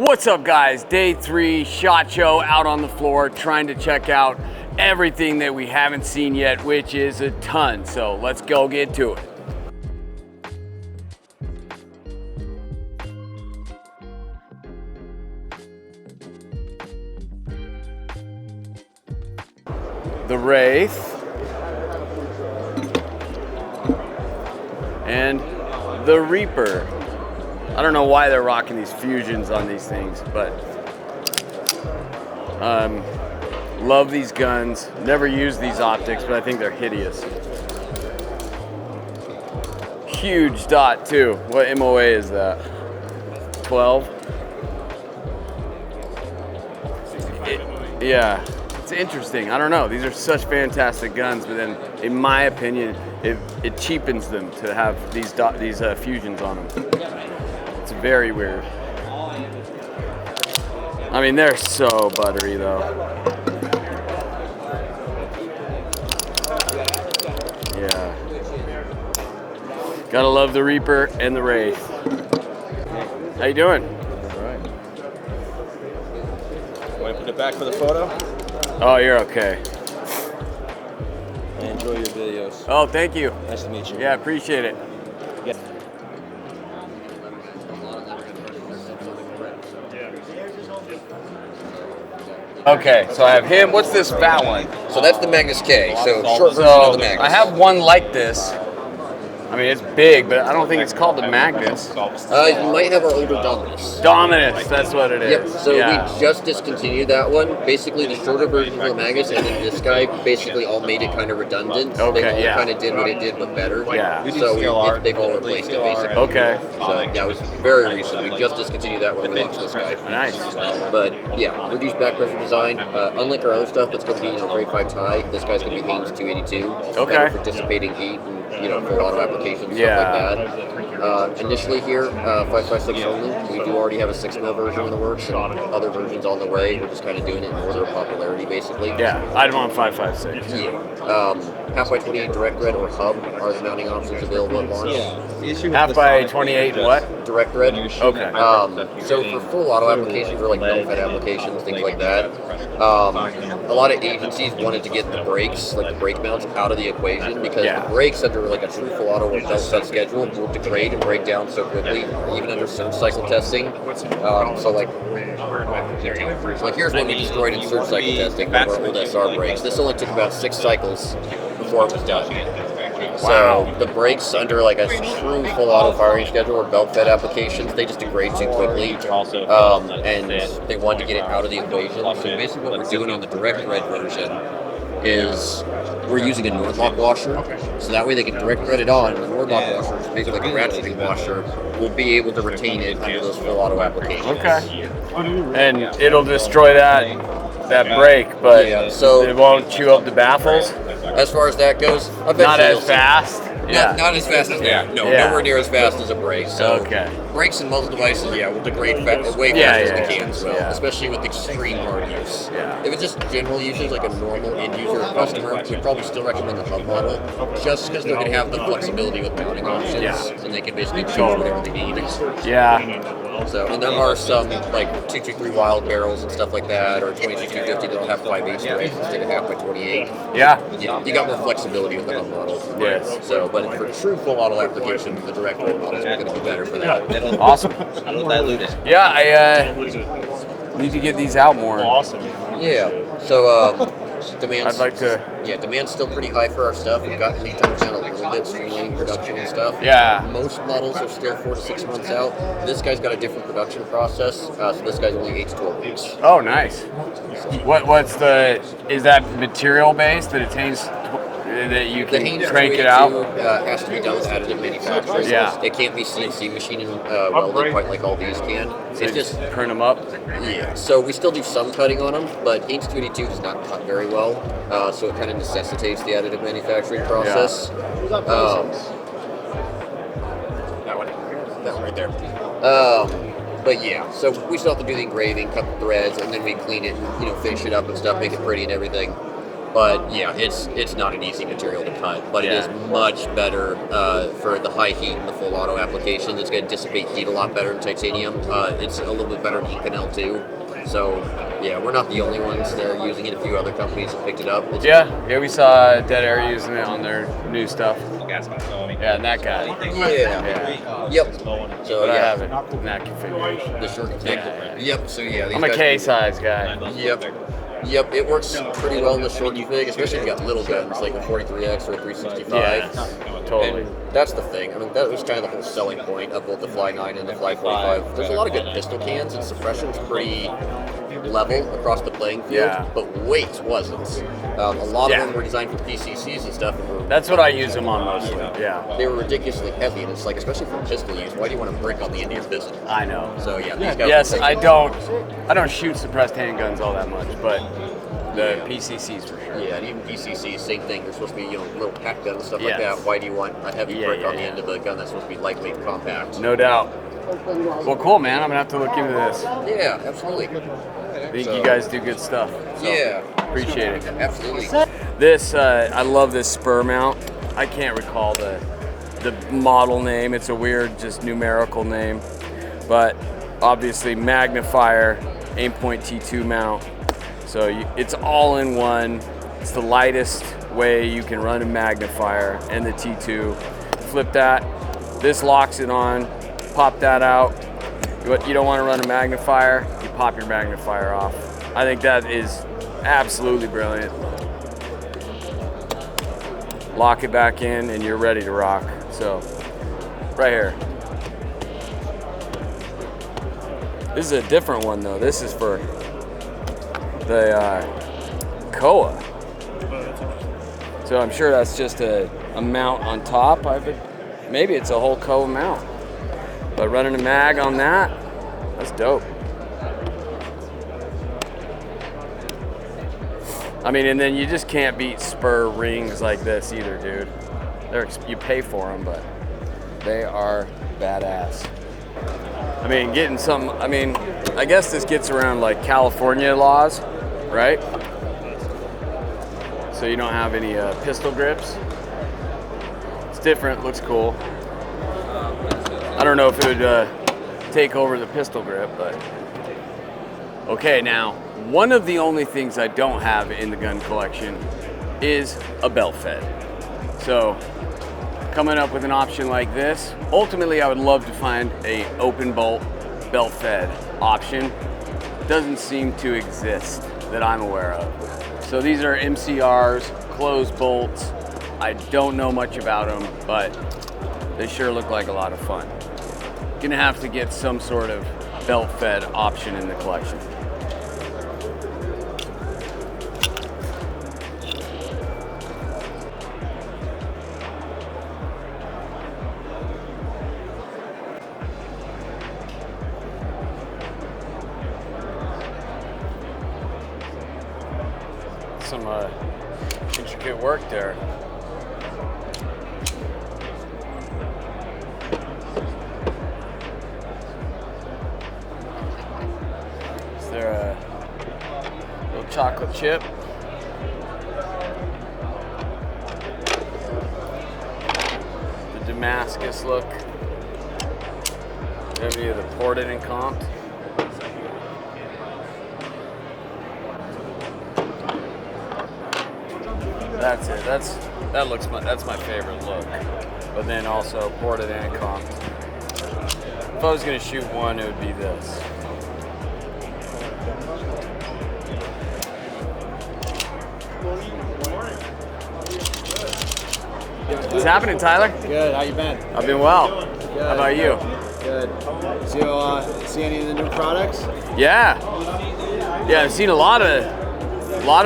What's up, guys? Day 3 SHOT Show, out on the floor trying to check out everything that we haven't seen yet, which is a ton. So let's go get to it. The Wraith and the Reaper. I don't know why they're rocking these fusions on these things, but love these guns. Never used these optics, but I think they're hideous. Huge dot too. What MOA is that? 12? Yeah, it's interesting. I don't know. These are such fantastic guns, but then, in my opinion, it cheapens them to have these fusions on them. It's very weird. I mean, they're so buttery though. Yeah. Gotta love the Reaper and the Wraith. How you doing? All right. Want to put it back for the photo? Oh, you're okay. And enjoy your videos. Oh, thank you. Nice to meet you. Yeah, appreciate it. Yeah. Okay, so I have him. What's this fat one? So that's the Magnus K, so short version of the Magnus. I have one like this. I mean, it's big, but I don't think it's called the Magnus. You might have our older Dominus. Dominus, that's what it is. Yep, so yeah. we just discontinued that one. Basically, the shorter version of the Magnus and then this guy basically all made it kind of redundant. Okay, they all yeah. kind of did what it did, but better. Yeah. So they've all replaced it, basically. Okay. So, yeah, it was very recent. We just discontinued that one. We launched this guy. Nice. But, yeah, reduced back pressure design. Unlike our other stuff that's going to be, grade 5 tie, this guy's going to be Haynes 282. Okay. Better for dissipating heat and, for a lot of applications, Yeah. stuff like that. Initially here, 5.56 only. We do already have a 6mm version in the works and other versions on the way. We're just kind of doing it in order of popularity, basically. Yeah, I'd want 5.56. Yeah. Half by 28 direct red or hub are the mounting options available at launch. Half by 28 what? Direct red. Okay. So for full auto applications or like no-fed applications, things like that, a lot of agencies wanted to get the brakes, like the brake mounts, out of the equation because the brakes under like a true full auto or belt set schedule will degrade and break down so quickly, even under surge cycle testing. So here's one we destroyed in surge cycle testing, one of our old SR brakes. This only took about 6 cycles before it was done. So the brakes under like a true full auto firing schedule or belt fed applications, they just degrade too quickly. And they wanted to get it out of the equation. So basically what we're doing on the direct red version is we're using a Nordlock washer. So that way they can direct red it on, and the Nordlock washer, which is basically like a ratcheting washer, will be able to retain it under those full auto applications. Okay. And it'll destroy that brake, but so it won't chew up the baffles? As far as that goes, not as fast? Not as fast as that. No, nowhere near as fast as a brake. So brakes and muzzle devices, will degrade way faster than we can as well, especially with extreme hard use. If it's just general usage, like a normal end user or customer, we'd probably still recommend the hub model, just because they're going to have the flexibility with mounting options, and they can basically choose whatever they need. So, and there are some like 223 wild barrels and stuff like that, or 2250 that'll have 5/8 direct instead of half by 28. You got more flexibility with the hub model. So, but for true full auto applications, the direct red models are going to be better for that. Awesome. I need to get these out more. Awesome. Yeah. So demand's, I'd like to. Demand's still pretty high for our stuff. We've got lead times down a little bit, streamlining production and stuff. Most models are still 4 to 6 months out. This guy's got a different production process, so this guy's only 8 to 12 weeks. Oh, nice. Is that material based that it taints? That you can crank it out? Has to be done with additive manufacturing. It can't be CNC machining welded quite like all these can. So it's just print them up? So we still do some cutting on them, but Haynes 282 does not cut very well, so it kind of necessitates the additive manufacturing process. That one right there. But so we still have to do the engraving, cut the threads, and then we clean it, finish it up and stuff, make it pretty and everything. But yeah, it's not an easy material to cut, but it is much better for the high heat and the full auto application. It's going to dissipate heat a lot better than titanium. It's a little bit better than Inconel too. So yeah, we're not the only ones that are using it. A few other companies have picked it up. Yeah, we saw Dead Air using it on their new stuff. Yeah, and that guy. Yeah. Yep. So but I have it in that configuration. The short config. Yep. So yeah, I'm a K-size guy. Yep, it works pretty well in the short config, especially if you got little guns like a 43X or a 365. Yeah, totally. And that's the thing. I mean, that was kind of the whole selling point of both the Fly 9 and the Fly 45. There's a lot of good pistol cans, and suppression's pretty level across the playing field, but weight wasn't. A lot of them were designed for PCCs and stuff. And that's what I use them on mostly. They were ridiculously heavy, and it's like, especially for pistol use, why do you want to brick on the Indian pistol? I know. So yeah, these guys. Yes, I don't shoot suppressed handguns all that much, but the PCCs for sure. Yeah, and even PCCs, same thing. They're supposed to be, little pack guns and stuff like that. Why do you want a heavy brick on the end of a gun that's supposed to be lightweight and compact? No doubt. Well, cool, man. I'm gonna have to look into this. Yeah, absolutely. I think you guys do good stuff. So appreciate it. Absolutely. This, I love this Spuhr mount. I can't recall the model name. It's a weird, just numerical name. But obviously, Magnifier, aim point T2 mount. So it's all in one. It's the lightest way you can run a Magnifier and the T2. Flip that. This locks it on. Pop that out. You don't want to run a Magnifier, you pop your Magnifier off. I think that is absolutely brilliant. Lock it back in and you're ready to rock. So, right here. This is a different one though. This is for the Koa. So I'm sure that's just a mount on top. Maybe it's a whole Koa mount. But running a mag on that, that's dope. I mean, and then you just can't beat Spuhr rings like this either, dude. You pay for them, but they are badass. I mean, I guess this gets around like California laws, right? So you don't have any pistol grips. It's different, looks cool. I don't know if it would take over the pistol grip, but okay. Now, one of the only things I don't have in the gun collection is a belt fed. So, coming up with an option like this, ultimately I would love to find a open bolt belt fed option. Doesn't seem to exist that I'm aware of. So these are MCRs, closed bolts. I don't know much about them, but they sure look like a lot of fun. Gonna have to get some sort of belt-fed option in the collection. Some intricate work there. Chocolate chip. The Damascus look. Any of the ported and comped. That's it. That's my favorite look. But then also ported and comped. If I was gonna shoot one, it would be this. What's happening, Tyler? Good. How you been? I've been well. Good. How about you? Good. See any of the new products? Yeah. I've seen a lot of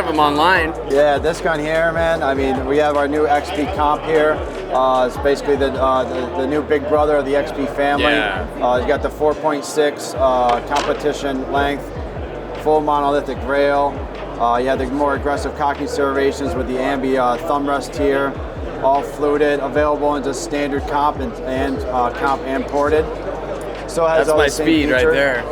them online. Yeah, this gun here, man. I mean, we have our new XP comp here. It's basically the new big brother of the XP family. Yeah. You got the 4.6 competition length, full monolithic rail. You have the more aggressive cocking serrations with the Ambient thumb rest here. All fluted, available in just standard comp and comp and ported. Still has That's all my the same speed features. right there.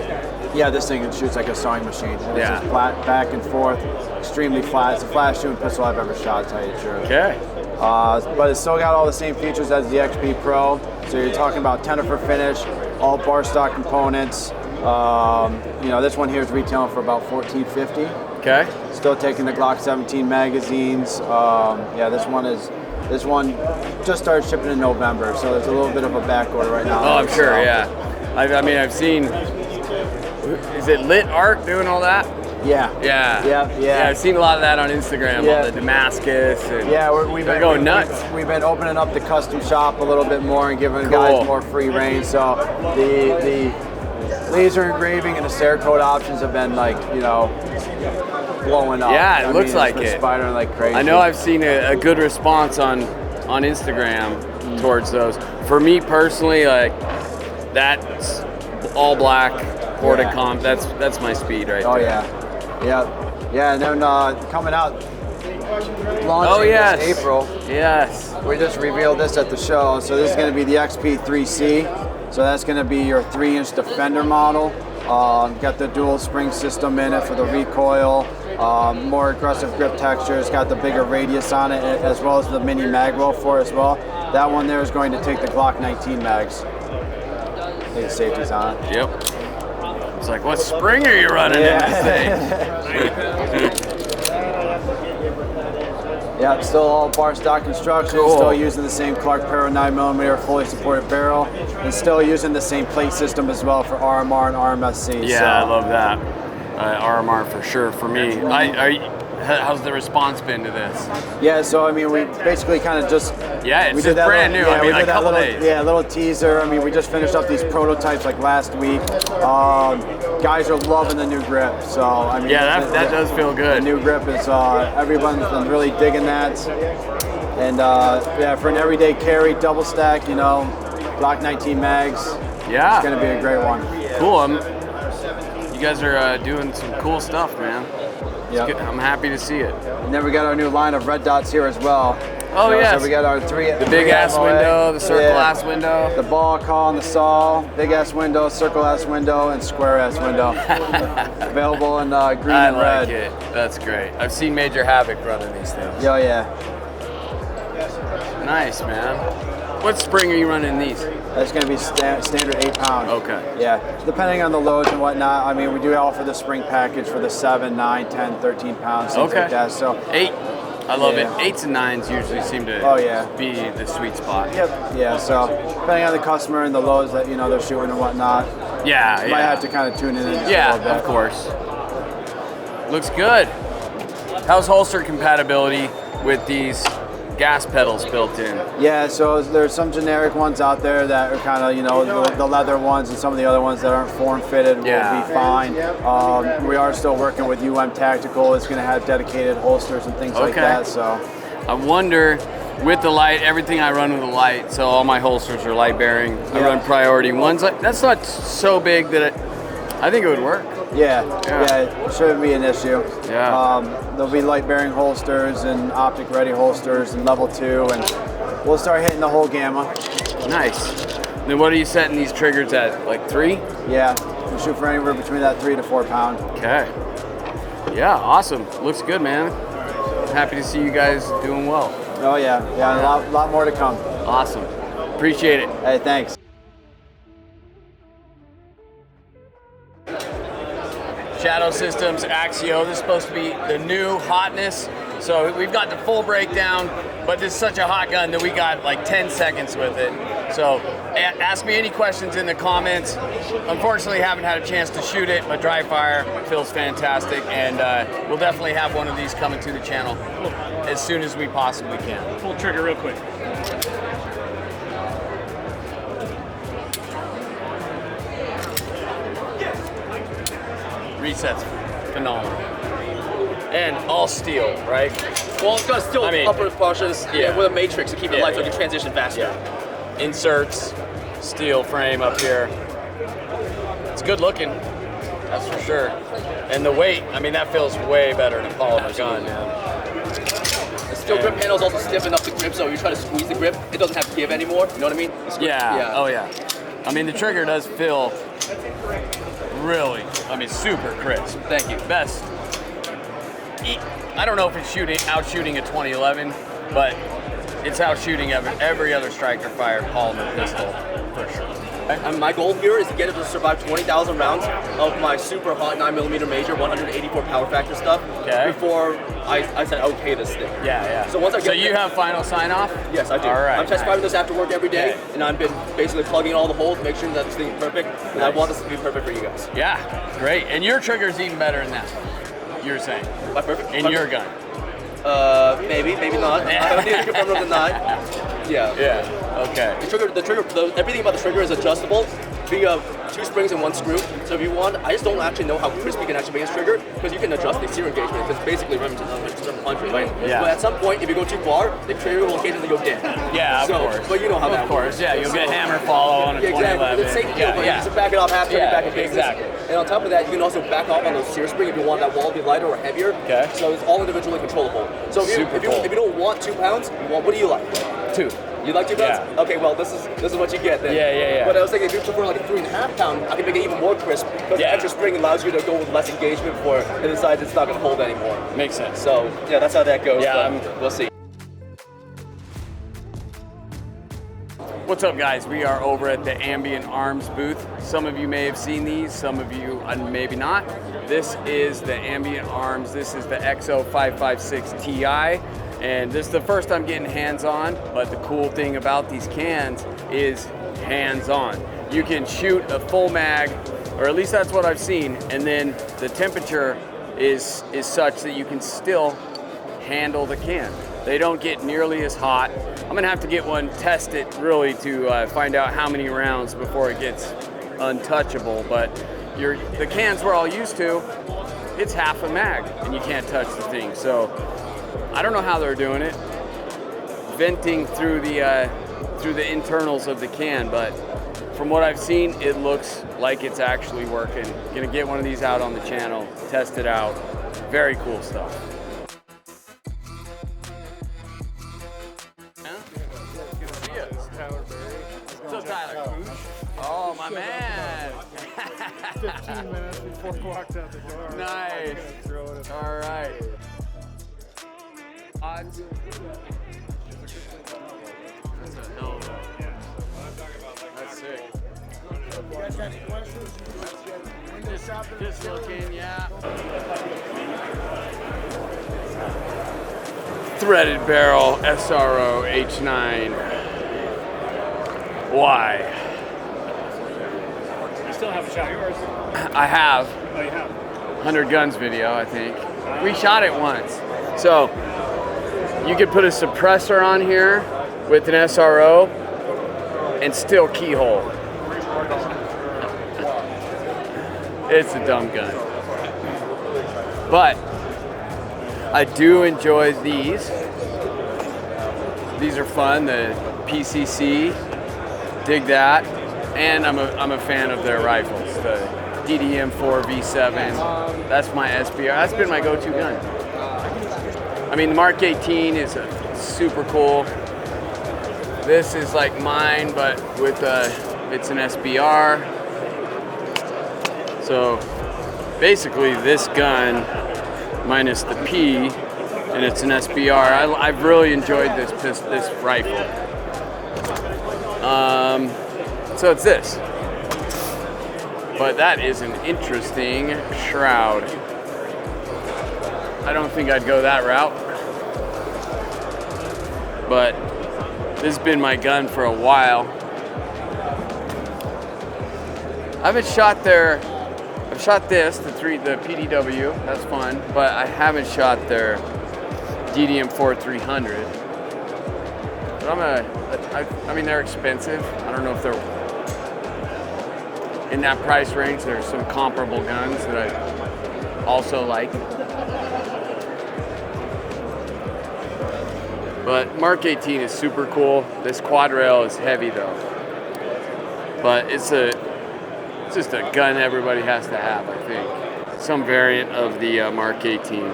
Yeah, this thing shoots like a sewing machine. It's just flat back and forth. extremely flat. It's the flash shooting pistol I've ever shot, to tell you the truth. Okay. But it's still got all the same features as the XP Pro. So you're talking about tender finish, all bar stock components. You know, this one here is retailing for about $14.50. Okay. Still taking the Glock 17 magazines. Yeah, this one just started shipping in November, so there's a little bit of a back order right now. Oh, I'm sure. Yeah. I mean, I've seen. Is it Lit Art doing all that? Yeah. Yeah, I've seen a lot of that on Instagram, all the Damascus. And they're going nuts. We've been opening up the custom shop a little bit more and giving guys more free reign. So the laser engraving and the Cerakote options have been, like, you know, blowing up. Yeah, it looks like it. Spidering like crazy. I know I've seen a good response on Instagram towards those. For me personally, like, that's all black Porta Comp. That's my speed right there. Oh yeah, and then coming out, launching this April. Yes. We just revealed this at the show. So this is going to be the XP3C. So that's going to be your 3-inch Defender model. Got the dual spring system in it for the recoil. More aggressive grip texture. It's got the bigger radius on it, as well as the mini mag well for it as well. That one there is going to take the Glock 19 mags. I think the safety's on it. Yep. It's like, what spring are you running in this thing? Yeah, still all bar stock construction, still using the same Clark Perro 9mm fully supported barrel, and still using the same plate system as well for RMR and RMSC. Yeah, so. I love that. RMR for sure for me. How's the response been to this? Yeah, so I mean, we basically kind of just it's just brand new. I mean, like a couple days. Yeah, a little teaser. I mean, we just finished up these prototypes like last week. Guys are loving the new grip. So I mean, that does feel good. The new grip is everyone's been really digging that. And yeah, for an everyday carry, double stack, you know, Glock 19 mags. Yeah, it's gonna be a great one. Cool. You guys are doing some cool stuff, man. Yep. I'm happy to see it. And then we got our new line of red dots here as well. Oh, yeah. So we got our the big ass window, the circle ass window, the ball call and the saw, big ass window, circle ass window, and square ass window. Available in green and red. I like it. That's great. I've seen Major Havoc running these things. Oh yeah. Nice, man. What spring are you running these? That's going to be standard 8-pound. Okay. Yeah, depending on the loads and whatnot. I mean, we do offer the spring package for the 7, 9, 10, 13 pounds, things like that. So 8. I love it. 8s and 9s usually seem to be the sweet spot. Yep. Yeah. So depending on the customer and the loads that they're shooting and whatnot. Yeah. You might have to kind of tune in. A little bit. Of course. Looks good. How's holster compatibility with these gas pedals built in? Yeah, so there's some generic ones out there that are kind of, the leather ones, and some of the other ones that aren't form fitted will be fine. We are still working with UM Tactical. It's going to have dedicated holsters and things like that. So I wonder, with the light, everything I run with a light, so all my holsters are light bearing. I run priority ones. That's not so big that I think it would work. Yeah, it shouldn't be an issue. Yeah. There'll be light bearing holsters and optic ready holsters and level 2, and we'll start hitting the whole gamma. Nice. Then what are you setting these triggers at, like 3? Yeah, we shoot for anywhere between that 3 to 4 pound. Okay. Yeah, awesome. Looks good, man. Happy to see you guys doing well. Oh yeah, a lot more to come. Awesome. Appreciate it. Hey, thanks. Shadow Systems, Axio. This is supposed to be the new hotness. So we've got the full breakdown, but this is such a hot gun that we got like 10 seconds with it. So ask me any questions in the comments. Unfortunately, haven't had a chance to shoot it, but dry fire feels fantastic, and we'll definitely have one of these coming to the channel as soon as we possibly can. Pull trigger real quick. Resets phenomenal. And all steel, right? Well, it's got steel upper pushers with a matrix to keep it light so it can transition faster. Yeah. Inserts, steel frame up here. It's good looking, that's for sure. And the weight, I mean, that feels way better than a polymer gun, man. The steel grip handle is also stiff enough to grip, so if you try to squeeze the grip, it doesn't have to give anymore. You know what I mean? Yeah. Oh yeah. I mean, the trigger does feel really, super crisp. Thank you. Best I don't know if it's out shooting a 2011, but it's out shooting every other striker fired polymer pistol for sure. And my goal here is to get it to survive 20,000 rounds of my super hot 9mm major 184 power factor stuff before I said okay this thing. Yeah. So once I get so you have final sign off? Yes, I do. All right. I'm test driving this after work every day, and I've been basically plugging all the holes, make sure that this thing is perfect. And I want this to be perfect for you guys. Yeah, great. And your trigger's even better than that. You're saying? My perfect? In your gun? Maybe not. I don't need to confirm on the 9. Yeah. Okay. Everything about the trigger is adjustable via 2 springs and 1 screw. So if you want, I just don't actually know how crisp you can actually make this trigger because you can adjust the sear engagement because basically Remington 700, right? Yeah. But at some point, if you go too far, the trigger will occasionally go dead. Yeah, of course. But you know how that works. Of course, yeah. You'll get hammer follow on a 2011. It's the same deal, but you just back it off half, turn it back in business. Exactly. And on top of that, you can also back off on those sear spring if you want that wall to be lighter or heavier. Okay. So it's all individually controllable. So if you don't want 2 pounds, what do you like? 2. You like 2 pounds? Yeah. Okay, well this is what you get then. Yeah. But I was thinking if you prefer like a 3.5 pound, I can make it even more crisp because the extra spring allows you to go with less engagement before it decides it's not going to hold anymore. Makes sense. So yeah, that's how that goes. Yeah, but we'll see. What's up, guys? We are over at the Ambient Arms booth. Some of you may have seen these, some of you maybe not. This is the Ambient Arms. This is the Axio 556 Ti, and this is the first I'm getting hands-on, but the cool thing about these cans is hands-on. You can shoot a full mag, or at least that's what I've seen, and then the temperature is such that you can still handle the can. They don't get nearly as hot. I'm gonna have to get one, test it really to find out how many rounds before it gets untouchable, but the cans we're all used to, it's half a mag and you can't touch the thing. So I don't know how they're doing it, venting through the internals of the can, but from what I've seen, it looks like it's actually working. Gonna get one of these out on the channel, test it out. Very cool stuff. Oh, my man. 15 minutes before we walked out the door. Nice. All right. Odds. That's a hell of a... That's sick. You guys got any questions? Window shopping? Just looking, yeah. Threaded barrel SRO H9. Why? Still haven't shot yours. I have. Oh, you have? 100 Guns video, I think. We shot it once. So you could put a suppressor on here with an SRO and still keyhole. It's a dumb gun. But I do enjoy these. These are fun, the PCC, dig that. And I'm a fan of their rifles, the DDM4 V7. That's my SBR. That's been my go-to gun. I mean, the Mark 18 is super cool. This is like mine, but with it's an SBR. So basically, this gun minus the P, and it's an SBR. I've really enjoyed this rifle. So it's this. But that is an interesting shroud. I don't think I'd go that route. But this has been my gun for a while. I haven't shot I've shot this, the PDW, that's fun, but I haven't shot their DDM4 300. But I mean, they're expensive. I don't know if they're in that price range. There's some comparable guns that I also like. But Mark 18 is super cool. This quad rail is heavy though. But it's just a gun everybody has to have, I think. Some variant of the Mark 18.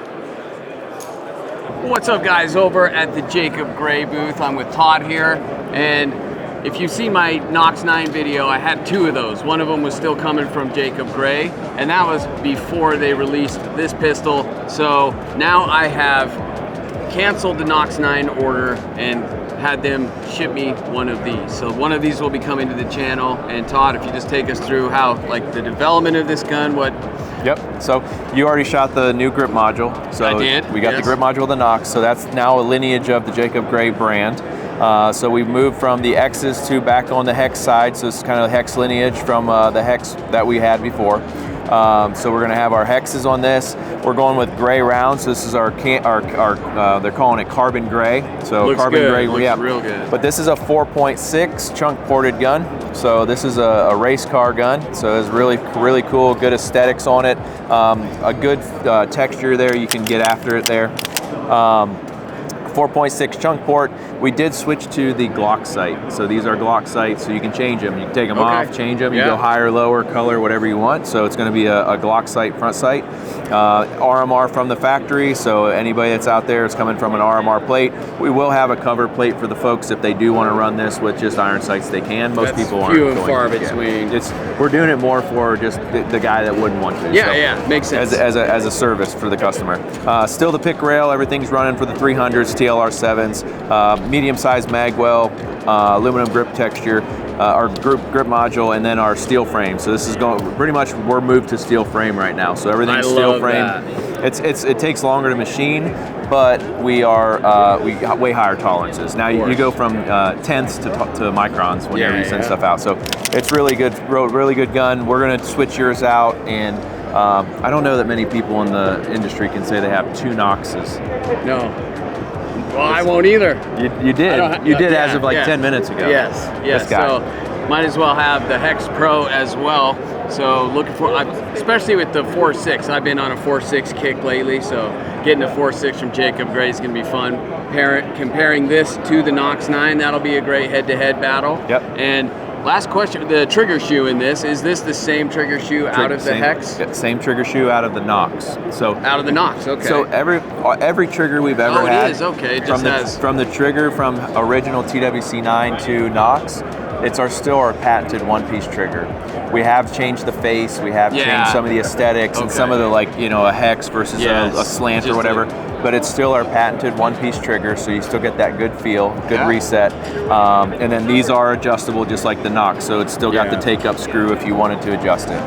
What's up, guys? Over at the Jacob Gray booth. I'm with Todd here, and if you see my Nox 9 video, I had 2 of those. One of them was still coming from Jacob Gray, and that was before they released this pistol. So now I have canceled the Nox 9 order and had them ship me one of these. So one of these will be coming to the channel. And Todd, if you just take us through how, like, the development of this gun, what... Yep, so you already shot the new grip module. So I did, we got the grip module of the Nox, so that's now a lineage of the Jacob Gray brand. So we've moved from the X's to back on the Hex side, so it's kind of the Hex lineage from the Hex that we had before. So we're going to have our hexes on this. We're going with gray rounds. So this is our they're calling it carbon gray. So looks carbon good. gray, Looks yeah, real good. But this is a 4.6 chunk ported gun. So this is a race car gun. So it's really cool. Good aesthetics on it. A good texture there. You can get after it there. 4.6 chunk port. We did switch to the Glock sight. So these are Glock sights, so you can change them. You can take them off, change them. You go higher, lower, color, whatever you want. So it's going to be a Glock sight front sight. RMR from the factory, so anybody that's out there is coming from an RMR plate. We will have a cover plate for the folks if they do want to run this with just iron sights. They can. Most people aren't. Few and far between. We're doing it more for just the guy that wouldn't want to. Yeah, so yeah, makes sense. As a service for the customer. Still the pick rail. Everything's running for the 300s, TLR7s, medium-sized magwell, aluminum grip texture. Our grip module, and then our steel frame. So this is going pretty much, we're moved to steel frame right now. So everything's steel frame. It takes longer to machine, but we got way higher tolerances. Now you go from tenths to microns when you're sending stuff out. So it's really good gun. We're gonna switch yours out, and I don't know that many people in the industry can say they have 2 Noxes. No. Well, I won't either. You did. You did as of like 10 minutes ago. Yes. So might as well have the Hex Pro as well. So looking for, especially with the 4.6. I've been on a 4.6 kick lately, so getting a 4.6 from Jacob Gray is going to be fun. Comparing this to the Nox 9, that'll be a great head-to-head battle. Yep. And last question, the trigger shoe in this, is this the same trigger shoe out of the Hex? Same trigger shoe out of the Nox. So out of the Nox, okay. So every trigger we've ever had. Oh, it is, okay. It just from the trigger from original TWC9 to Nox, it's still our patented one-piece trigger. We have changed the face, we have changed some of the aesthetics and some of the, like, a hex versus a slant or whatever. But it's still our patented one-piece trigger, so you still get that good feel, good reset. And then these are adjustable just like the Nox, so it's still got the take-up screw if you wanted to adjust it.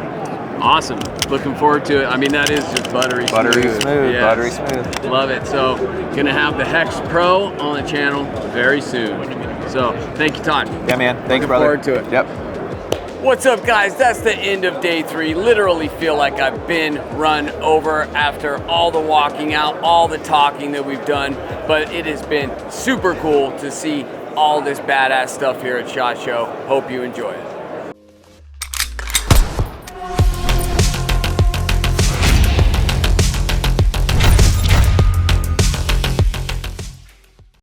Awesome. Looking forward to it. I mean, that is just buttery smooth. Love it. So, gonna have the Hex Pro on the channel very soon. So, thank you, Todd. Yeah, man. Thanks, brother. Looking forward to it. Yep. What's up, guys? That's the end of day 3. Literally feel like I've been run over after all the walking out, all the talking that we've done, but it has been super cool to see all this badass stuff here at SHOT Show. Hope you enjoy it.